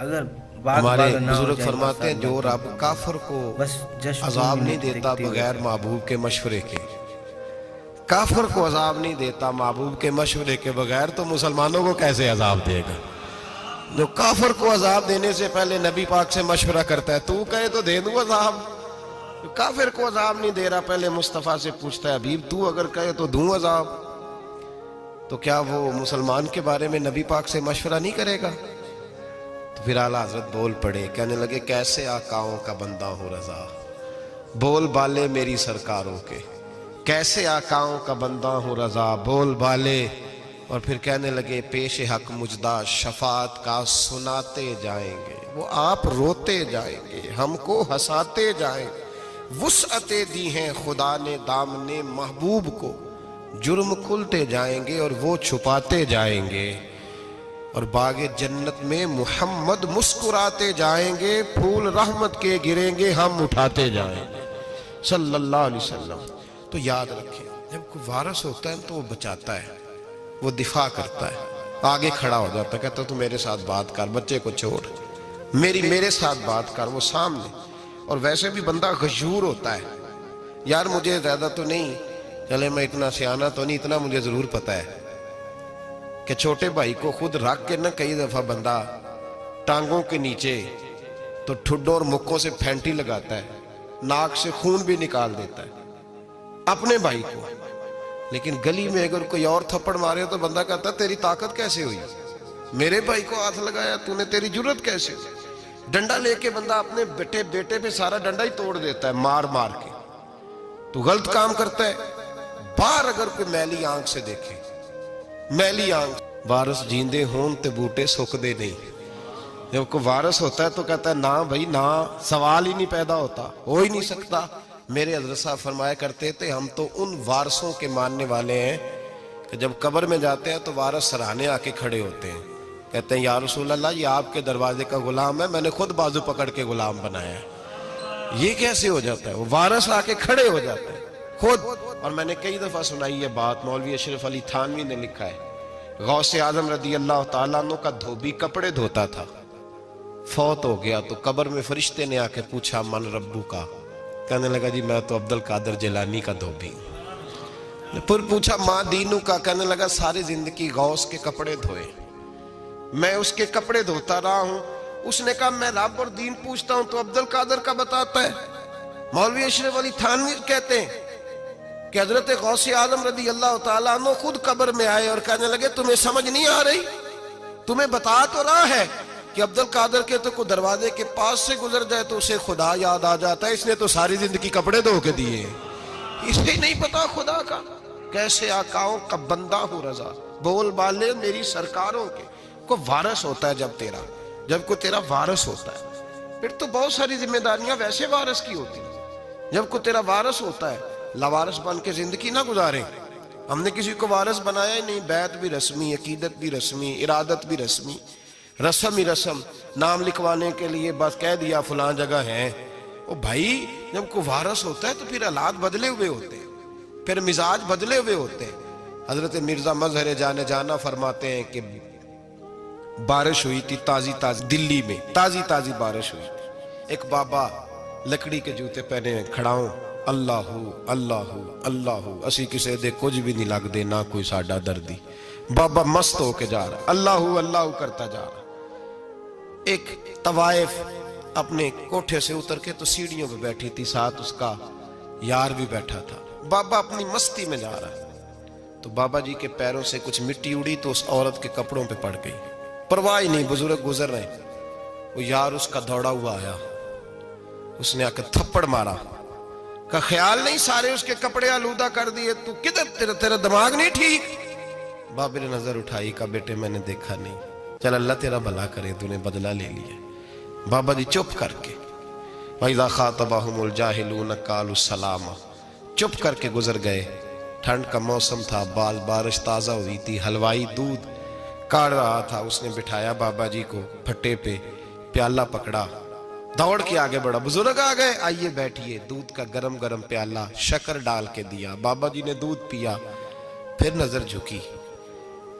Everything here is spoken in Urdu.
اگر ہمارے بزرگ فرماتے ہیں جو رب کافر کو عذاب نہیں دیتا بغیر محبوب کے مشورے کے, کافر کو عذاب نہیں دیتا محبوب کے مشورے کے بغیر, تو مسلمانوں کو کیسے عذاب دے گا؟ جو کافر کو عذاب دینے سے پہلے نبی پاک سے مشورہ کرتا ہے, تو کہے تو دے دوں عذاب. جو کافر کو عذاب نہیں دے رہا پہلے مصطفیٰ سے پوچھتا ہے حبیب تو اگر کہے تو دوں عذاب, تو کیا وہ مسلمان کے بارے میں نبی پاک سے مشورہ نہیں کرے گا؟ تو پھر اعلیٰ حضرت بول پڑے, کہنے لگے کیسے آقاؤں کا بندہ ہو رضا, بول بالے میری سرکاروں کے, کیسے آقاؤں کا بندہ ہو رضا بول بالے. اور پھر کہنے لگے پیش حق مجدہ شفاعت کا سناتے جائیں گے, وہ آپ روتے جائیں گے ہم کو ہنساتے جائیں گے. وسعتیں دی ہیں خدا نے دامن محبوب کو, جرم کھلتے جائیں گے اور وہ چھپاتے جائیں گے. اور باغ جنت میں محمد مسکراتے جائیں گے, پھول رحمت کے گریں گے ہم اٹھاتے جائیں گے صلی اللہ علیہ وسلم. تو یاد رکھیں جب کوئی وارث ہوتا ہے تو وہ بچاتا ہے, وہ دفاع کرتا ہے, آگے کھڑا ہو جاتا ہے, کہتا تو میرے ساتھ بات کر, بچے کو چھوڑ, میرے ساتھ بات کر, وہ سامنے. اور ویسے بھی بندہ غیور ہوتا ہے, یار مجھے زیادہ تو نہیں, چلے میں اتنا سیانا تو نہیں, اتنا مجھے ضرور پتہ ہے کہ چھوٹے بھائی کو خود رکھ کے نہ کئی دفعہ بندہ ٹانگوں کے نیچے تو ٹھڈوں اور مکوں سے پھینٹی لگاتا ہے, ناک سے خون بھی نکال دیتا ہے اپنے بھائی کو. لیکن گلی میں اگر کوئی اور تھپڑ مارے تو بندہ کہتا ہے تیری طاقت کیسے ہوئی, میرے بھائی کو ہاتھ لگایا تو نے, تیری جرت کیسے ہوئی. ڈنڈا لے کے بندہ اپنے بیٹے پہ سارا ڈنڈا ہی توڑ دیتا ہے مار مار کے. تو غلط کام کرتا ہے. باہر اگر کوئی میلی آنکھ سے دیکھے, میلی آنکھ, وارث جیندے ہون تے بوٹے سکدے نہیں. جب کوئی وارث ہوتا ہے تو کہتا ہے نا بھائی نا, سوال ہی نہیں پیدا ہوتا, ہو ہی نہیں سکتا. میرے حضرت صاحب فرمایا کرتے تھے ہم تو ان وارثوں کے ماننے والے ہیں کہ جب قبر میں جاتے ہیں تو وارث سراہنے آ کے کھڑے ہوتے ہیں, کہتے ہیں یا رسول اللہ یہ آپ کے دروازے کا غلام ہے, میں نے خود بازو پکڑ کے غلام بنایا ہے. یہ کیسے ہو جاتا ہے؟ وہ وارث آ کے کھڑے ہو جاتے ہیں خود. اور میں نے کئی دفعہ سنائی یہ بات, مولوی اشرف علی تھانوی نے لکھا ہے, غوث اعظم رضی اللہ تعالیٰ عنہ کا دھوبی کپڑے دھوتا تھا, فوت ہو گیا تو قبر میں فرشتے نے آ کے پوچھا من ربو کا, کہنے لگا جی میں تو عبد القادر جیلانی کا دھوبی ہوں. پھر پوچھا ماں دینو کا, کہنے لگا ساری زندگی غوث کے کپڑے دھوئے, میں اس کے کپڑے دھوتا رہا ہوں. اس نے کہا میں رب اور دین پوچھتا ہوں تو عبد القادر کا بتاتا ہے. مولوی اشرف علی تھانوی کہتے ہیں کہ حضرت غوث اعظم رضی اللہ تعالیٰ عنہ خود قبر میں آئے اور کہنے لگے تمہیں سمجھ نہیں آ رہی, تمہیں بتا تو رہا ہے کہ عبد القادر کے تو کوئی دروازے کے پاس سے گزر جائے تو اسے خدا یاد آ جاتا ہے, اس نے تو ساری زندگی کپڑے دھو کے دیے, اسے نہیں پتا خدا کا. کیسے آقاؤں کا بندہ ہو رضا, بول بالے میری سرکاروں کے. کوئی وارث ہوتا ہے جب کوئی تیرا وارث ہوتا ہے پھر تو بہت ساری ذمہ داریاں ویسے وارث کی ہوتی ہیں. جب کوئی تیرا وارث ہوتا ہے لاوارث بن کے زندگی نہ گزارے. ہم نے کسی کو وارث بنایا ہی نہیں, بیعت بھی رسمی, عقیدت بھی رسمی, ارادت بھی رسمی, رسم ہی رسم, نام لکھوانے کے لیے بس کہہ دیا فلاں جگہ ہے. او بھائی جب کوئی وارث ہوتا ہے تو پھر حالات بدلے ہوئے ہوتے ہیں, پھر مزاج بدلے ہوئے ہوتے ہیں. حضرت مرزا مظہر جانا فرماتے ہیں کہ بارش ہوئی تھی تازی دلی میں تازی بارش ہوئی تھی. ایک بابا لکڑی کے جوتے پہنے کھڑا ہوں, اللہ اللہ اللہ, اسی کسے دے کچھ بھی نہیں لگ دے نہ کوئی ساڈا دردی. بابا مست ہو کے جا رہا, اللہ اللہ کرتا جا رہا. ایک طوائف اپنے کوٹھے سے اتر کے تو سیڑھیوں پہ بیٹھی تھی, ساتھ اس کا یار بھی بیٹھا تھا. بابا اپنی مستی میں جا رہا, تو بابا جی کے پیروں سے کچھ مٹی اڑی تو اس عورت کے کپڑوں پہ پڑ گئی. پرواہ نہیں, بزرگ گزر رہے. وہ یار اس کا دوڑا ہوا آیا, اس نے آ کے تھپڑ مارا, کا خیال نہیں سارے اس کے کپڑے آلودہ کر دیے, تو کدھر تیرا دماغ نہیں ٹھیک. بابا نے نظر اٹھائی, کہا بیٹے میں نے دیکھا نہیں, چل اللہ تیرا بھلا کرے, تو نے بدلہ لے لیا. بابا جی چپ کر کے وَإِذَا خَاطَبَهُمُ الْجَاهِلُونَ قَالُوا السَّلَامَ, چپ کر کے گزر گئے. ٹھنڈ کا موسم تھا, بارش تازہ ہوئی تھی, حلوائی دودھ کاڑ رہا تھا. اس نے بٹھایا بابا جی کو پھٹے پہ, پیالہ پکڑا, دوڑ کے آگے بڑھا. بزرگ آ گئے, آئیے بیٹھیے. دودھ کا گرم پیالہ شکر ڈال کے دیا. بابا جی نے دودھ پیا, پھر نظر جھکی,